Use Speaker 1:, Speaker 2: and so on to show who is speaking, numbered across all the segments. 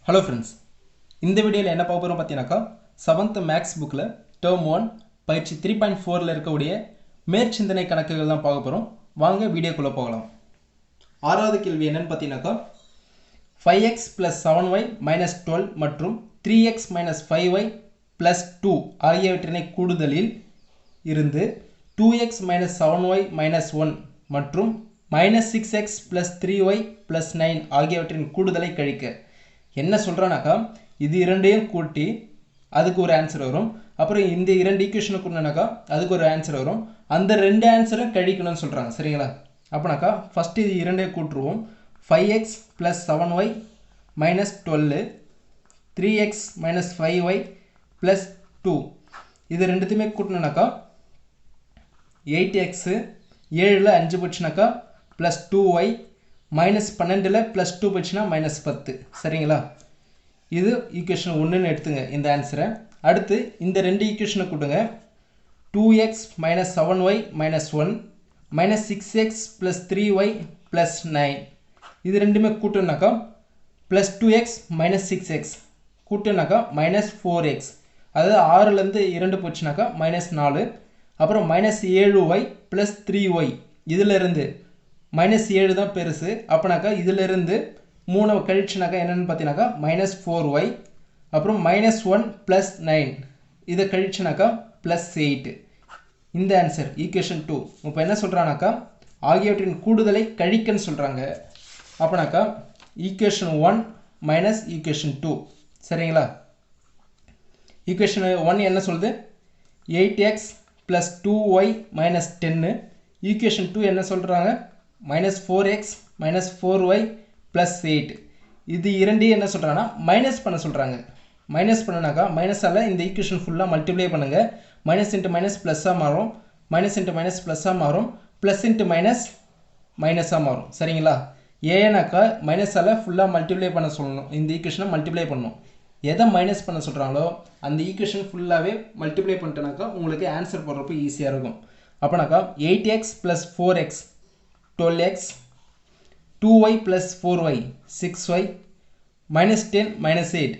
Speaker 1: Hello friends, இந்த வீடியோல என்ன பார்க்க போறோம் பார்த்தீங்கன்னாக்கா 7th மேக்ஸ் புக்ல டேர்ம் 1 பயிற்சி 3.4ல இருக்கக்கூடிய மேற்சிந்தனை கணக்குகள் தான் பார்க்க போறோம். வாங்க வீடியோக்குள்ள போகலாம். ஆறாவது கேள்வி என்னன்னு பார்த்தீங்கன்னாக்கா 5x + 7y - 12 மற்றும் 3x - 5y + 2 ஆகியவற்றினை கூடுதலில் இருந்து 2x - 7y - 1 மற்றும் -6x + 3y + 9 ஆகியவற்றின் கூடுதலை கழிக்க. என்ன சொல்றானாக்கா இது இரண்டையும் கூட்டி அதுக்கு ஒரு ஆன்சர் வரும். அப்புறம் இந்த இரண்டு ஈக்குவேஷனை கூட்டினாக்கா அதுக்கு ஒரு ஆன்சர் வரும். அந்த ரெண்டு ஆன்சரும் கழிக்கணும்னு சொல்றாங்க. சரிங்களா? அப்பனாக்கா ஃபர்ஸ்ட் இது இரண்டையும் கூட்டுருவோம். 5x + 7y - 12 3x - 5y + 2 இது ரெண்டுத்தையுமே கூட்டினாக்கா 8x 7ல 5 போச்சுனாக்கா +2y -12ல +2 போச்சுனா -10. சரிங்களா? இது ஈக்குவேஷன் 1ன்னு எடுத்துங்க இந்த ஆன்சரை. அடுத்து இந்த ரெண்டு ஈக்குவேஷனை கூட்டுங்க. 2x - 7y - 1 -6x + 3y + 9 இது ரெண்டுமே கூட்டுனாக்கா +2x - 6x கூட்டுனாக்கா -4x அதாவது 6ல இருந்து 2 போச்சுனாக்கா -4 அப்புறம் -7y + 3y இதுல இருந்து -7 தான் பெருசு. அப்பனாக்கா இதுல இருந்து 3 கழிச்சுனாக்கா என்னன்னு பார்த்தீங்கன்னாக்கா -4y அப்புறம் -1 + 9 இதை கழிச்சுனாக்கா +8 இந்த ஆன்சர் ஈக்குவேஷன் 2. இப்போ என்ன சொல்றானாக்கா ஆகியவற்றின் கூடுதலை கழிக்கன்னு சொல்றாங்க. அப்பனாக்கா ஈக்குவேஷன் 1 - ஈக்குவேஷன் 2. சரிங்களா? ஈக்குவேஷன் 1 என்ன சொல்லுது? 8x + 2y - 10. ஈக்குவேஷன் 2 என்ன சொல்றாங்க? -4x - 4y + 8 இது இரண்டையும் என்ன சொல்றாங்கன்னா மைனஸ் பண்ண சொல்றாங்க. மைனஸ் பண்ணனாக்கா மைனஸால இந்த ஈக்குவேஷன் ஃபுல்லா மல்டிப்ளை பண்ணுங்க. மைனஸ் இன்டு மைனஸ் பிளஸ்ஸா மாறும், மைனஸ் இன்டு மைனஸ் பிளஸ்ஸா மாறும், பிளஸ் இன்டு மைனஸ் மைனஸா மாறும். சரிங்களா? ஏனாக்கா மைனஸால ஃபுல்லா மல்டிப்ளை பண்ண சொல்லணும். இந்த ஈக்குவேஷனை மல்டிப்ளை பண்ணணும். எதை மைனஸ் பண்ண சொல்றாங்களோ அந்த ஈக்குவேஷன் ஃபுல்லாவே மல்டிப்ளை பண்ணிட்டனாக்கா உங்களுக்கு ஆன்சர் போடுறப்ப ஈஸியா இருக்கும். அப்பனாக்கா 8x + 4x 12x 2y + 4y 6y -10 -8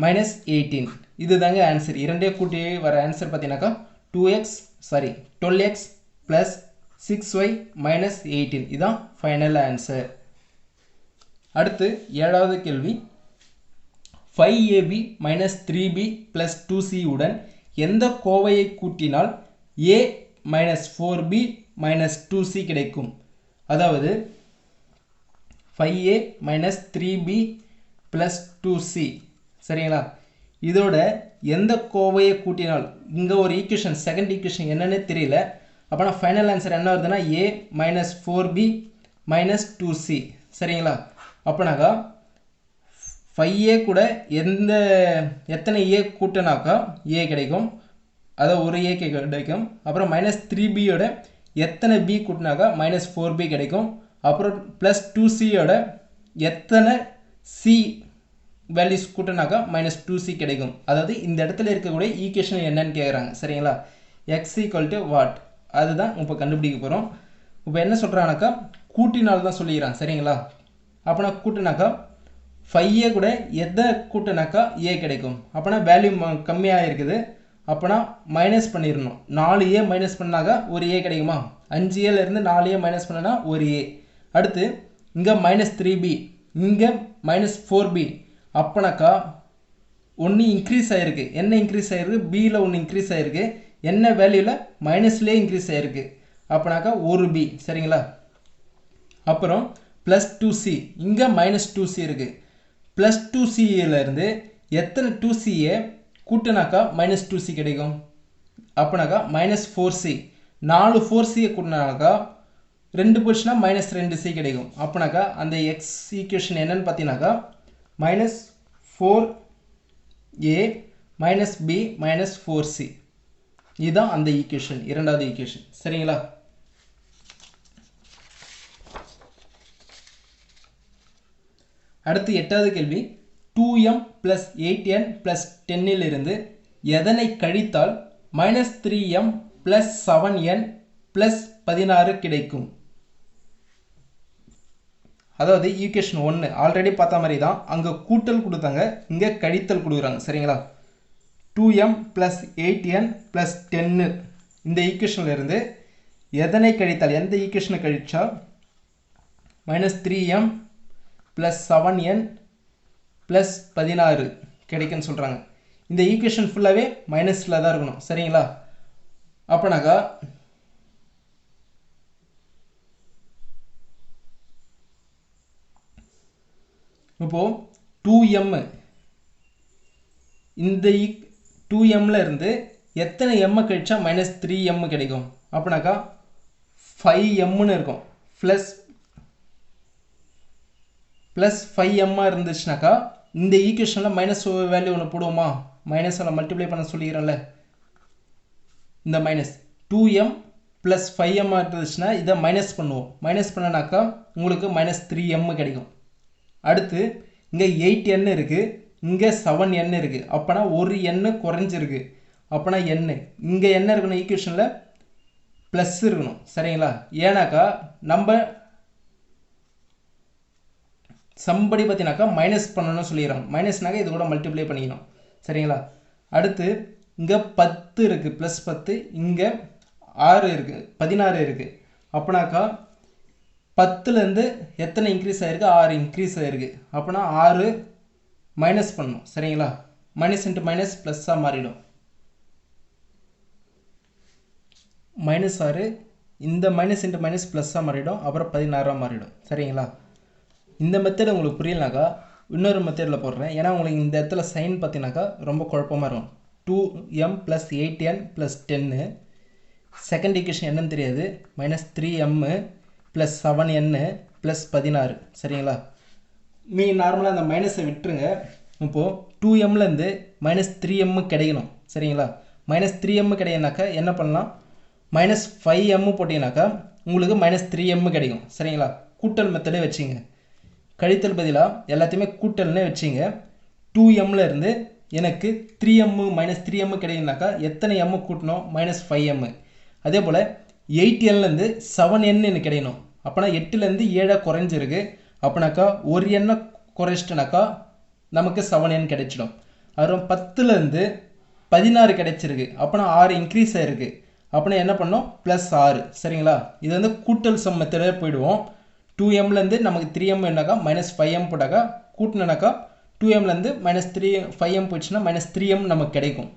Speaker 1: -18 இதுதாங்க ஆன்சர். இரண்டே கூட்டி வர ஆன்சர் பார்த்தீங்கன்னாக்கா 12x + 6y - 18 இதான் ஃபைனல் ஆன்சர். அடுத்து ஏழாவது கேள்வி 5ab - 3b + 2c உடன் எந்த கோவையை கூட்டினால் a - 4b - 2c கிடைக்கும்? அதாவது 5a - 3b + 2c சரிங்களா? இதோட எந்த கோவையை கூட்டினால் இங்க ஒரு ஈக்குவேஷன் செகண்ட் ஈக்குவேஷன் என்னன்னு தெரியல. அப்பனா ஃபைனல் ஆன்சர் என்ன வருதுன்னா a - 4b - 2c சரிங்களா? அப்பனாக்கா 5a கூட எத்தனை a கூட்டினாக்கா a கிடைக்கும், அதாவது ஒரு a கிடைக்கும். அப்புறம் -3b யோட எத்தனை b கூட்டினாக்கா -4b கிடைக்கும். அப்புறம் +2c யோட எத்தனை c வேல்யூஸ் கூட்டினாக்கா -2c கிடைக்கும். அதாவது இந்த இடத்துல இருக்கக்கூடிய ஈக்குவேஷன் என்னன்னு கேட்குறாங்க. சரிங்களா? x = what அதுதான் இப்போ கண்டுபிடிக்க போகிறோம். இப்போ என்ன சொல்கிறானாக்கா கூட்டினால் தான் சொல்லிக்கிறான். சரிங்களா? அப்போனா கூட்டினாக்கா 5a கூட எதை கூட்டினாக்கா a கிடைக்கும். அப்போனா வேல்யூ கம்மியாக இருக்குது. அப்போனா மைனஸ் பண்ணிடணும். 4a மைனஸ் பண்ணாக்கா ஒரு a கிடைக்குமா? 5a இருந்து 4a மைனஸ் பண்ணனா ஒரு a. அடுத்து இங்கே -3b இங்கே -4b அப்போனாக்கா ஒன்று இன்க்ரீஸ் ஆகிருக்கு. என்ன இன்க்ரீஸ் ஆகிருக்கு? பியில் ஒன்று இன்க்ரீஸ் ஆகிருக்கு. என்ன வேல்யூவில்? மைனஸ்லேயே இன்க்ரீஸ் ஆகிருக்கு. அப்போனாக்கா ஒரு b. சரிங்களா? அப்புறம் +2c இங்கே -2c இருக்குது. +2cயிலிருந்து எத்தனை 2cயை கூட்டினாக்கா -2c கிடைக்கும்? அப்போனாக்கா -4c 4 4cயை கூட்டினாக்கா 2 போச்சுன்னா -2c கிடைக்கும். அப்போனாக்கா அந்த எக்ஸ் ஈக்குவேஷன் என்னன்னு பார்த்தீங்கன்னாக்கா -4a - b - 4c இதுதான் அந்த ஈக்குவேஷன், இரண்டாவது ஈக்குவேஷன். சரிங்களா? அடுத்து எட்டாவது கேள்வி 2m + 8n + 10 இலிருந்து எதனை கழித்தால் -3m + 7n + 16 கிடைக்கும்? அதாவது ஈக்குவேஷன் 1 ஆல்ரெடி பார்த்த மாதிரி தான், அங்கே கூட்டல் கொடுத்தாங்க, இங்கே கழித்தல் கொடுக்குறாங்க. சரிங்களா? 2m + 8n + 10 இந்த ஈக்குவேஷனில் இருந்து எதனை கழித்தால், எந்த ஈக்குவேஷனை கழிச்சா -3m + 7n + 16 கிடைக்குன்னு சொல்கிறாங்க. இந்த ஈக்குவேஷன் ஃபுல்லாகவே மைனஸில் தான் இருக்கணும். சரிங்களா? அப்போனாக்கா இப்போது 2m இந்த 2mல இருந்து எத்தனை m கழிச்சா -3m கிடைக்கும்? அப்படின்னாக்கா 5mன்னு இருக்கும். ப்ளஸ் 5m இருந்துச்சுனாக்கா இந்த ஈக்குவேஷனில் மைனஸ் வேல்யூ ஒன்று போடுவோமா? மைனஸில் மல்டிப்ளை பண்ண சொல்லிக்கிறேன்ல, இந்த -2m + 5m இருந்துச்சுன்னா இதை மைனஸ் பண்ணுவோம். மைனஸ் பண்ணனாக்கா உங்களுக்கு -3m கிடைக்கும். அடுத்து இங்கே 8n இருக்குது, இங்கே 7n இருக்குது. அப்போனா ஒரு n குறைஞ்சிருக்கு. அப்போனா n இங்கே என்ன இருக்கணும்? ஈக்குவேஷனில் ப்ளஸ் இருக்கணும். சரிங்களா? ஏன்னாக்கா நம்ம சம்படி பார்த்தீங்கன்னாக்கா மைனஸ் பண்ணணும்னு சொல்லிடுறோம். மைனஸ்னாக்கா இது கூட மல்டிப்ளை பண்ணிக்கணும். சரிங்களா? அடுத்து இங்கே 10 இருக்குது, +10. இங்கே 6 இருக்குது, 16 இருக்குது. அப்போனாக்கா 10லேருந்து எத்தனை இன்க்ரீஸ் ஆகிருக்கு? 6 இன்க்ரீஸ் ஆகிருக்கு. அப்போனா 6 மைனஸ் பண்ணணும். சரிங்களா? மைனஸ் இன்ட்டு மைனஸ் ப்ளஸ்ஸாக மாறிடும். -6 இந்த மைனஸ் இன்ட்டு மைனஸ் ப்ளஸ்ஸாக மாறிடும். அப்புறம் 16ஆக மாறிடும். சரிங்களா? இந்த மெத்தட் உங்களுக்கு புரியலனாக்கா இன்னொரு மெத்தடில் போடுறேன். ஏன்னா உங்களுக்கு இந்த இடத்துல சைன் பார்த்தீங்கன்னாக்கா ரொம்ப குழப்பமாக இருக்கும். 2m + 8n + 10 செகண்ட் ஈக்குவேஷன் என்னன்னு தெரியாது. -3m + 7n + 16. சரிங்களா? நார்மலாக அந்த மைனஸை விட்டுருங்க. இப்போது 2mலேருந்து -3m கிடைக்கணும். சரிங்களா? -3m கிடைக்குனாக்கா என்ன பண்ணலாம்? -5m போட்டிங்கனாக்கா உங்களுக்கு -3m கிடைக்கும். சரிங்களா? கூட்டல் மெத்தடே வச்சிங்க. கழித்தல் பதிலாக எல்லாத்தையுமே கூட்டல்னே வச்சிங்க. 2mல இருந்து எனக்கு 3m -3m கிடைக்குனாக்கா எத்தனை m கூட்டணும்? -5m. அதே போல் 8nலேருந்து 7n எனக்கு கிடைக்கணும். அப்போனா 8லேருந்து 7 குறைஞ்சிருக்கு. அப்போனாக்கா ஒரு எண்ணை குறைச்சிட்டனாக்கா நமக்கு 7n கிடைச்சிடும். அப்புறம் 10லேருந்து 16 கிடைச்சிருக்கு. அப்போனா 6 இன்க்ரீஸ் ஆகிருக்கு. அப்போனா என்ன பண்ணோம்? +6. சரிங்களா? இது வந்து கூட்டல் சம் மெத்தடே போயிடுவோம். 2mலேருந்து நமக்கு 3m என்னாக்கா -5m போட்டாக்கா கூட்டினாக்கா 2mலேருந்து -5m போயிடுச்சுன்னா -3m நமக்கு கிடைக்கும்.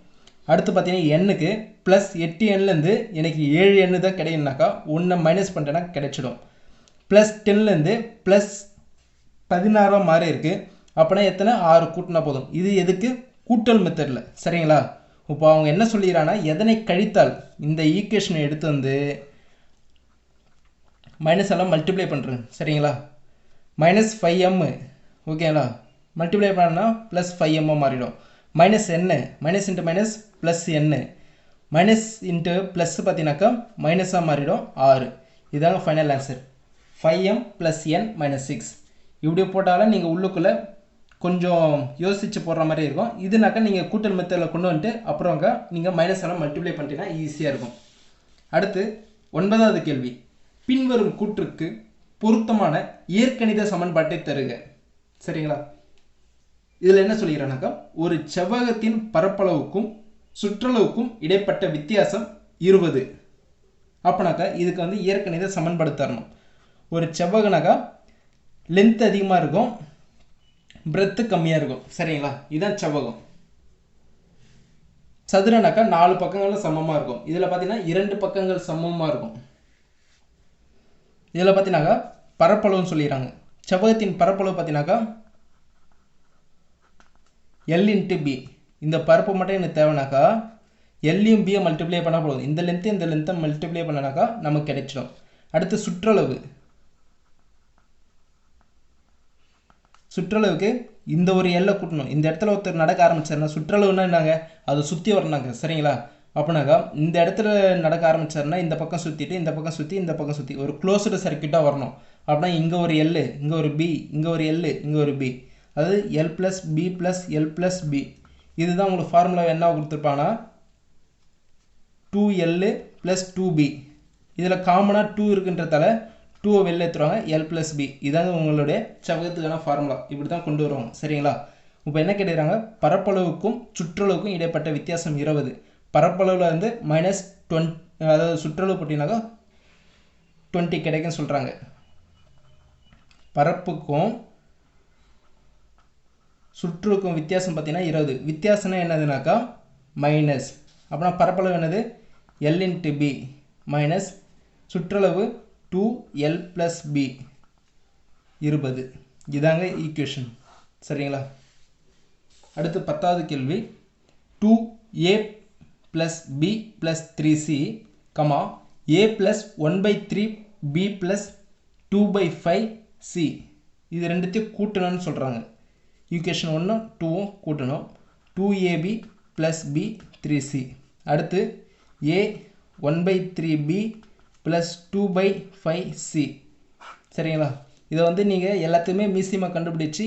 Speaker 1: அடுத்து பார்த்தீங்கன்னா எண்ணுக்கு +8nலேருந்து எனக்கு 7n தான் கிடைக்குனாக்கா 1 மைனஸ் பண்ணிட்டேன்னா கிடைச்சிடும். +10லேருந்து +16 மாறி இருக்குது. அப்போனா எத்தனை? 6 கூட்டினா போதும். இது எதுக்கு? கூட்டல் மெத்தடில். சரிங்களா? இப்போ அவங்க என்ன சொல்லிக்கிறாங்கன்னா எதனை கழித்தால் இந்த ஈக்குவேஷனை எடுத்து வந்து மைனஸ் எல்லாம் மல்டிப்ளை பண்ணுறேன். சரிங்களா? -5m ஓகேங்களா? மல்டிப்ளை பண்ணா +5m மாறிடும். -n minus into minus +n minus into plus பார்த்தீங்கன்னாக்கா மைனஸாக மாறிடும். 6. இதாங்க ஃபைனல் ஆன்சர். 5m + n - 6. இப்படி போட்டாலும் நீங்கள் உள்ளுக்குள்ளே கொஞ்சம் யோசித்து போடுற மாதிரி இருக்கும். இதுனாக்கா நீங்கள் கூட்டல் மெத்தடில் கொண்டு வந்துட்டு அப்புறம் நீங்கள் மைனஸ் எல்லாம் மல்டிப்ளை பண்ணிட்டீங்கன்னா ஈஸியாக இருக்கும். அடுத்து 9வது கேள்வி. பின்வரும் கூற்றுக்கு பொருத்தமான இயற்கணித சமன்பாட்டை தருக. சரிங்களா? இதில் என்ன சொல்லிக்கிறேன்னாக்கா ஒரு செவ்வகத்தின் பரப்பளவுக்கும் சுற்றளவுக்கும் இடைப்பட்ட வித்தியாசம் 20. அப்போனாக்கா இதுக்கு வந்து இயற்கணித சமன்பாடு தரணும். ஒரு செவ்வகனாக்கா லென்த் அதிகமாக இருக்கும், பிரெத்து கம்மியாக இருக்கும். சரிங்களா? இதுதான் செவ்வகம். சதுரனாக்கா 4 பக்கங்களும் சமமாக இருக்கும். இதில் பார்த்தீங்கன்னா 2 பக்கங்கள் சமமாக இருக்கும். இதில் பார்த்தீங்கன்னாக்கா பரப்பளவுன்னு சொல்லிடுறாங்க. செவ்வகத்தின் பரப்பளவு பார்த்தீங்கன்னாக்கா L × B. இந்த பரப்பு மட்டும் எனக்கு தேவைனாக்கா எல்லையும் பியை மல்டிப்ளை பண்ணால் போதும். இந்த லென்த்தை மல்டிப்ளை பண்ணனாக்கா நமக்கு கிடைச்சிடும். அடுத்து சுற்றளவுக்கு இந்த ஒரு எல்லை கூட்டணும். இந்த இடத்துல ஒருத்தர் நடக்க ஆரம்பிச்சாருன்னா சுற்றளவுன்னா என்னங்க? அதை சுற்றி வரணுங்க. சரிங்களா? அப்படின்னாக்கா இந்த இடத்துல நடக்க ஆரம்பிச்சாருன்னா இந்த பக்கம் சுற்றிட்டு இந்த பக்கம் சுற்றி இந்த பக்கம் சுற்றி ஒரு க்ளோஸ்டு சர்க்கியூட்டாக வரணும். அப்படின்னா இங்கே ஒரு எல், இங்கே ஒரு பி, இங்கே ஒரு எல், இங்கே ஒரு பி, அதாவது L + B + L + B. இதுதான் உங்களுக்கு ஃபார்முலா என்ன கொடுத்துருப்பாங்கன்னா 2L + 2B. இதில் காமனாக 2 இருக்குன்றதால 2 வெளில எடுத்துருவாங்க l plus b இதாங்க உங்களுடைய செவ்வகத்துக்கான ஃபார்முலா இப்படி தான் கொண்டு வருவாங்க சரிங்களா இப்போ என்ன கேட்குறாங்க பரப்பளவுக்கும் சுற்றளவுக்கும் இடைப்பட்ட வித்தியாசம் 20 பரப்பளவில் வந்து -20 அதாவது சுற்றளவு போட்டினாக்கா 20 கிடைக்குன்னு சொல்கிறாங்க பரப்புக்கும் சுற்றுக்கும் வித்தியாசம் பார்த்தீங்கன்னா 20 வித்தியாசம்னா என்னதுனாக்கா மைனஸ் அப்படின்னா பரப்பளவு என்னது l into b மைனஸ் சுற்றளவு 2l plus b 20 இதாங்க ஈக்குவேஷன் சரிங்களா அடுத்து 10வது கேள்வி 2a plus b plus 3c a plus 1/3 b plus 2/5c இது ரெண்டுத்தையும் கூட்டணும்னு சொல்கிறாங்க ஈக்குவேஷன் 1 2 கூட்டணும் 2ab plus b 3c அடுத்து a 1/3b plus 2/5c சரிங்களா இதை வந்து நீங்கள் எல்லாத்தையுமே மீசியமாக கண்டுபிடிச்சி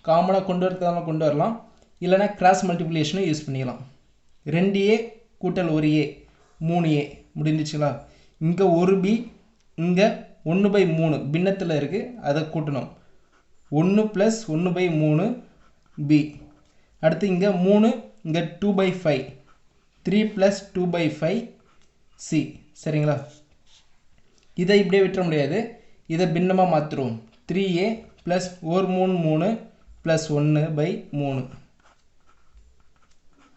Speaker 1: காமனாக கொண்டு வரதாலும் கொண்டு வரலாம் இல்லைனா கிராஸ் மல்டிப்ளிகேஷனும் யூஸ் பண்ணிக்கலாம் 2a கூட்டல் 1a 3a முடிஞ்சிச்சுங்களா இங்கே 1b இங்கே 1/3 பின்னத்தில் இருக்குது அதை கூட்டணும் 1 + 1/3 b அடுத்து இங்கே 3 இங்கே 2/5 3 + 2/5 c சரிங்களா இதை இப்படியே விட்டுற முடியாது இதை பின்னமாக மாற்றுருவோம் 3a + 1 3 3 + 1/3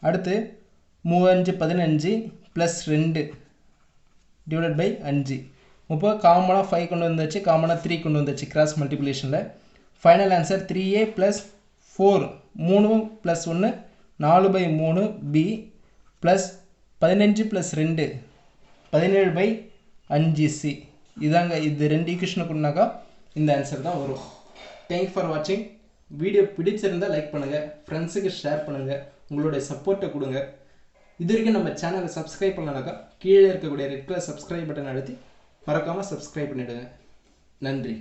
Speaker 1: அடுத்து 3 5 15 + 2 / 5 இப்போ காமனாக 5 கொண்டு வந்தாச்சு காமனாக 3 கொண்டு வந்தாச்சு cross மல்டிப்ளிகேஷனில் final answer 3a + 4 3 + 1 4/3 b + 15 + 2 17/5 c இதாங்க இது ரெண்டு ஈக்குவேஷனை கொண்டாக்கா இந்த ஆன்சர் தான் வரும் தேங்க்ஸ் ஃபார் வாட்சிங் வீடியோ பிடிச்சிருந்தால் லைக் பண்ணுங்கள் ஃப்ரெண்ட்ஸுக்கு ஷேர் பண்ணுங்கள் உங்களுடைய சப்போர்ட்டை கொடுங்க இது வரைக்கும் நம்ம சேனலை சப்ஸ்கிரைப் பண்ணலனாக்கா கீழே இருக்கக்கூடிய ரெட் கலர் சப்ஸ்கிரைப் பட்டன் அழுத்தி மறக்காமல் சப்ஸ்கிரைப் பண்ணிவிடுங்க நன்றி